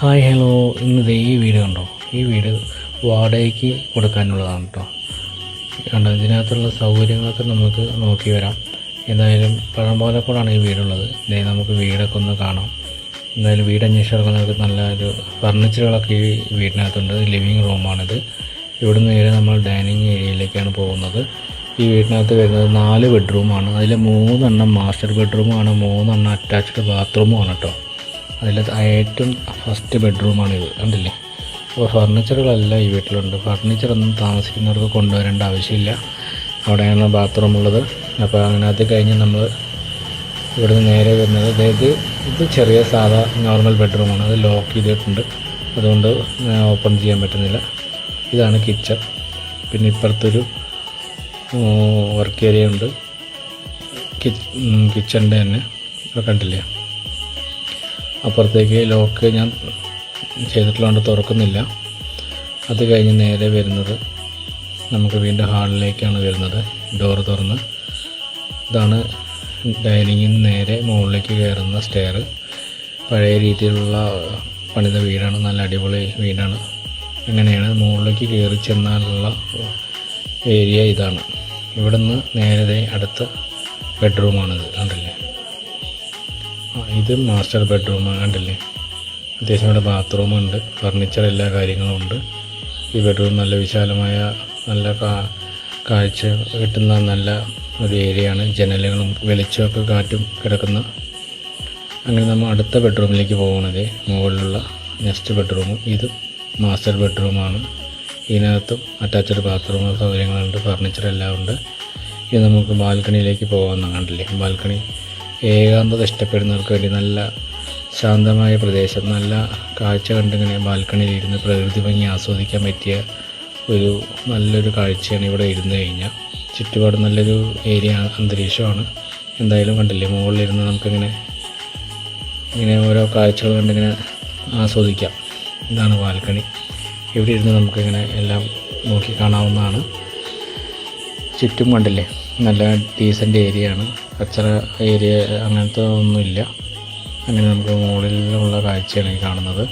Hi hello, ഇന്നത് ഈ വീട് കണ്ടോ? ഈ വീട് വാടകയ്ക്ക് കൊടുക്കാനുള്ളതാണ് കേട്ടോ. കണ്ടോ, ഇതിനകത്തുള്ള സൗകര്യങ്ങളൊക്കെ നമുക്ക് നോക്കി വരാം. എന്തായാലും പഴംപാലക്കോടാണ് ഈ വീടുള്ളത്. നമുക്ക് വീടൊക്കെ ഒന്ന് കാണാം. എന്തായാലും വീട് അന്വേഷിച്ചിറങ്ങുന്നവർക്ക് നല്ലൊരു ഫർണിച്ചറുകളൊക്കെ ഈ വീടിനകത്തുണ്ട്. ലിവിങ് റൂമാണിത്. ഇവിടുന്ന് നേരെ നമ്മൾ ഡൈനിങ് ഏരിയയിലേക്കാണ് പോകുന്നത്. ഈ വീടിനകത്ത് വരുന്നത് 4 ബെഡ്റൂമാണ്. അതിൽ 3 മാസ്റ്റർ ബെഡ്റൂമാണ്, 3 അറ്റാച്ച്ഡ് ബാത്റൂമുമാണ് കേട്ടോ. അതിൽ ഏറ്റവും ഫസ്റ്റ് ബെഡ്റൂമാണിത്, കണ്ടില്ലേ? അപ്പോൾ ഫർണിച്ചറുകളെല്ലാം ഈ വീട്ടിലുണ്ട്. ഫർണിച്ചറൊന്നും താമസിക്കുന്നവർക്ക് കൊണ്ടുവരേണ്ട ആവശ്യമില്ല. അവിടെയാണ് ബാത്റൂം ഉള്ളത്. അപ്പോൾ അതിനകത്ത് കഴിഞ്ഞ് നമ്മൾ ഇവിടുന്ന് നേരെ വരുന്നത്, അതായത് ഇത് ചെറിയ സാധാ നോർമൽ ബെഡ്റൂമാണ്. അത് ലോക്ക് ചെയ്തിട്ടുണ്ട്, അതുകൊണ്ട് ഓപ്പൺ ചെയ്യാൻ പറ്റുന്നില്ല. ഇതാണ് കിച്ചൺ. പിന്നെ ഇപ്പുറത്തൊരു വർക്ക് ഏരിയ ഉണ്ട് കിച്ചണിൻ്റെ തന്നെ, കണ്ടില്ലേ? അപ്പുറത്തേക്ക് ലോക്ക് ഞാൻ ചെയ്തിട്ടുള്ളതുകൊണ്ട് തുറക്കുന്നില്ല. അത് കഴിഞ്ഞ് നേരെ വരുന്നത് നമുക്ക് വീണ്ടും ഹാളിലേക്കാണ് വരുന്നത്. ഡോറ് തുറന്ന് ഇതാണ് ഡൈനിങ്ങിൽ നേരെ മുകളിലേക്ക് കയറുന്ന സ്റ്റെയർ. പഴയ രീതിയിലുള്ള പണിത വീടാണ്, നല്ല അടിപൊളി വീടാണ്. ഇങ്ങനെയാണ് മുകളിലേക്ക് കയറി ചെന്നാലുള്ള ഏരിയ. ഇതാണ് ഇവിടെ നിന്ന് നേരെ അടുത്ത ബെഡ്റൂമാണിത്, കണ്ടില്ലേ? ഇത് മാസ്റ്റർ ബെഡ്റൂമാണ്, കണ്ടില്ലേ? അത്യാവശ്യം ഇവിടെ ബാത്റൂമുണ്ട്, ഫർണിച്ചർ, എല്ലാ കാര്യങ്ങളും ഉണ്ട്. ഈ ബെഡ്റൂം നല്ല വിശാലമായ, നല്ല കാഴ്ച കിട്ടുന്ന നല്ല ഒരു ഏരിയയാണ്. ജനലുകളും വെളിച്ചമൊക്കെ കാറ്റും കിടക്കുന്ന. അങ്ങനെ നമ്മൾ അടുത്ത ബെഡ്റൂമിലേക്ക് പോകുന്നത് മുകളിലുള്ള നെക്സ്റ്റ് ബെഡ്റൂം. ഇത് മാസ്റ്റർ ബെഡ്റൂമാണ്. ഇതിനകത്തും അറ്റാച്ച്ഡ് ബാത്റൂം സൗകര്യങ്ങളുണ്ട്, ഫർണിച്ചർ എല്ലാം ഉണ്ട്. ഇത് നമുക്ക് ബാൽക്കണിയിലേക്ക് പോകാവുന്നതാണ്, കണ്ടില്ലേ? ബാൽക്കണി ഏകാന്തത ഇഷ്ടപ്പെടുന്നവർക്ക് വേണ്ടി നല്ല ശാന്തമായ പ്രദേശം, നല്ല കാഴ്ച കണ്ടിങ്ങനെ ബാൽക്കണിയിലിരുന്ന് പ്രകൃതി ഭംഗി ആസ്വദിക്കാൻ പറ്റിയ നല്ലൊരു കാഴ്ചയാണ് ഇവിടെ ഇരുന്ന് കഴിഞ്ഞാൽ. ചുറ്റുപാട് നല്ലൊരു ഏരിയ, അന്തരീക്ഷമാണ്. എന്തായാലും കണ്ടില്ലേ, മുകളിലിരുന്ന് നമുക്കിങ്ങനെ ഓരോ കാഴ്ചകൾ കണ്ടിങ്ങനെ ആസ്വദിക്കാം. ഇതാണ് ബാൽക്കണി. ഇവിടെ ഇരുന്ന് നമുക്കിങ്ങനെ എല്ലാം നോക്കി കാണാവുന്നതാണ്. ചുറ്റും കണ്ടില്ലേ, നല്ല ഡീസൻ്റ് ഏരിയയാണ്. കച്ചറ ഏരിയ അങ്ങനത്തെ ഒന്നുമില്ല. അങ്ങനെ നമുക്ക് മുകളിലുള്ള കാഴ്ചയാണ് ഈ കാണുന്നത്.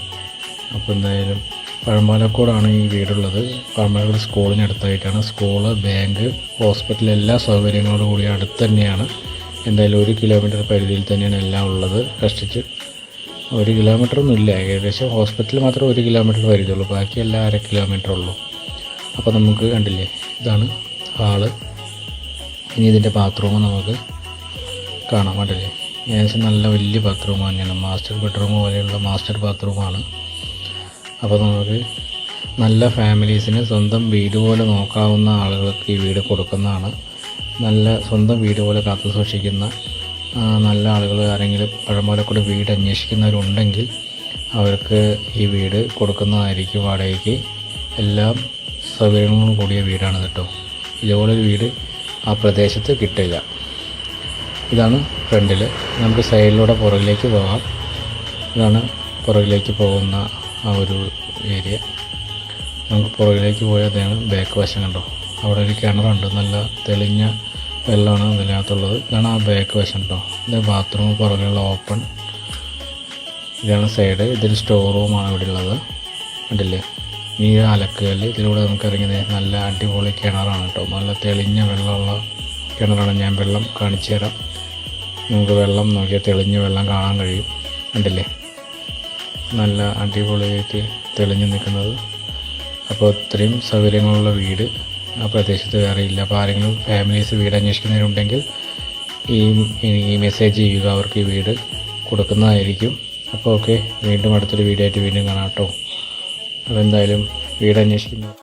അപ്പോൾ എന്തായാലും പഴംപാലക്കോടാണ് ഈ വീടുള്ളത്. പഴംപാലക്കോട് സ്കൂളിനടുത്തായിട്ടാണ്. സ്കൂള്, ബാങ്ക്, ഹോസ്പിറ്റൽ, എല്ലാ സൗകര്യങ്ങളോടും കൂടി അടുത്ത് തന്നെയാണ്. എന്തായാലും 1 കിലോമീറ്റർ പരിധിയിൽ തന്നെയാണ് എല്ലാം ഉള്ളത്. കഷ്ടിച്ച് 1 കിലോമീറ്ററൊന്നും ഇല്ല, ഏകദേശം ഹോസ്പിറ്റൽ മാത്രം 1 കിലോമീറ്റർ പരിധിയുള്ളൂ, ബാക്കിയെല്ലാം 1/2 കിലോമീറ്റർ ഉള്ളൂ. അപ്പോൾ നമുക്ക് കണ്ടില്ലേ, ഇതാണ് ഹാള്. ഇനി ഇതിൻ്റെ ബാത്റൂം നമുക്ക് കാണാം, കണ്ടില്ലേ? ഏകദേശം നല്ല വലിയ ബാത്റൂം തന്നെയാണ്. മാസ്റ്റർ ബെഡ്റൂം പോലെയുള്ള മാസ്റ്റർ ബാത്റൂമാണ്. അപ്പോൾ നമുക്ക് നല്ല ഫാമിലീസിന് സ്വന്തം വീട് പോലെ നോക്കാവുന്ന ആളുകൾക്ക് ഈ വീട് കൊടുക്കുന്നതാണ്. നല്ല സ്വന്തം വീട് പോലെ കാത്തു സൂക്ഷിക്കുന്ന നല്ല ആളുകൾ ആരെങ്കിലും പഴംപാലക്കോട് വീട് അന്വേഷിക്കുന്നവരുണ്ടെങ്കിൽ അവർക്ക് ഈ വീട് കൊടുക്കുന്നതായിരിക്കും വാടകയ്ക്ക്. എല്ലാം സൗകര്യങ്ങളും കൂടിയ വീടാണ് കേട്ടോ. ഇതുപോലൊരു വീട് ആ പ്രദേശത്ത് കിട്ടില്ല. ഇതാണ് ഫ്രണ്ടിൽ. നമുക്ക് സൈഡിലൂടെ പുറകിലേക്ക് പോകാം. ഇതാണ് പുറകിലേക്ക് പോകുന്ന ആ ഒരു ഏരിയ. നമുക്ക് പുറകിലേക്ക് പോയാൽ അതാണ് ബാക്ക് വശം, കണ്ടോ? അവിടെ ഒരു കിണറുണ്ട്, നല്ല തെളിഞ്ഞ വെള്ളമാണ് ഇതിനകത്തുള്ളത്. ഇതാണ് ആ ബാക്ക് വശം കേട്ടോ. ഇത് ബാത്റൂം, പുറകിലുള്ള ഓപ്പൺ. ഇതാണ് സൈഡ്. ഇതൊരു സ്റ്റോർ റൂമാണ് ഇവിടെ ഉള്ളത്, കണ്ടില്ലേ? ഈ അലക്കുകല്ല്. ഇതിലൂടെ നമുക്ക് ഇറങ്ങിയത് നല്ല അടിപൊളി കിണറാണ് കേട്ടോ. നല്ല തെളിഞ്ഞ വെള്ളമുള്ള കിണറാണ്. ഞാൻ വെള്ളം കാണിച്ചു തരാം. നമുക്ക് വെള്ളം നോക്കിയാൽ തെളിഞ്ഞ വെള്ളം കാണാൻ കഴിയും, കണ്ടില്ലേ? നല്ല അടിപൊളിയായിട്ട് തെളിഞ്ഞു നിൽക്കുന്നത്. അപ്പോൾ ഇത്രയും സൗകര്യങ്ങളുള്ള വീട് ആ പ്രദേശത്ത് വേറെ ഇല്ല. അപ്പോൾ ആരെങ്കിലും ഫാമിലീസ് വീട് അന്വേഷിക്കുന്നവരുണ്ടെങ്കിൽ ഈ മെസ്സേജ് ചെയ്യുക, അവർക്ക് ഈ വീട് കൊടുക്കുന്നതായിരിക്കും. അപ്പോൾ ഓക്കെ, വീണ്ടും അടുത്തൊരു വീഡിയോ ആയിട്ട് വീണ്ടും കാണാം കേട്ടോ. അപ്പോൾ എന്തായാലും വീട് അന്വേഷിക്കുന്ന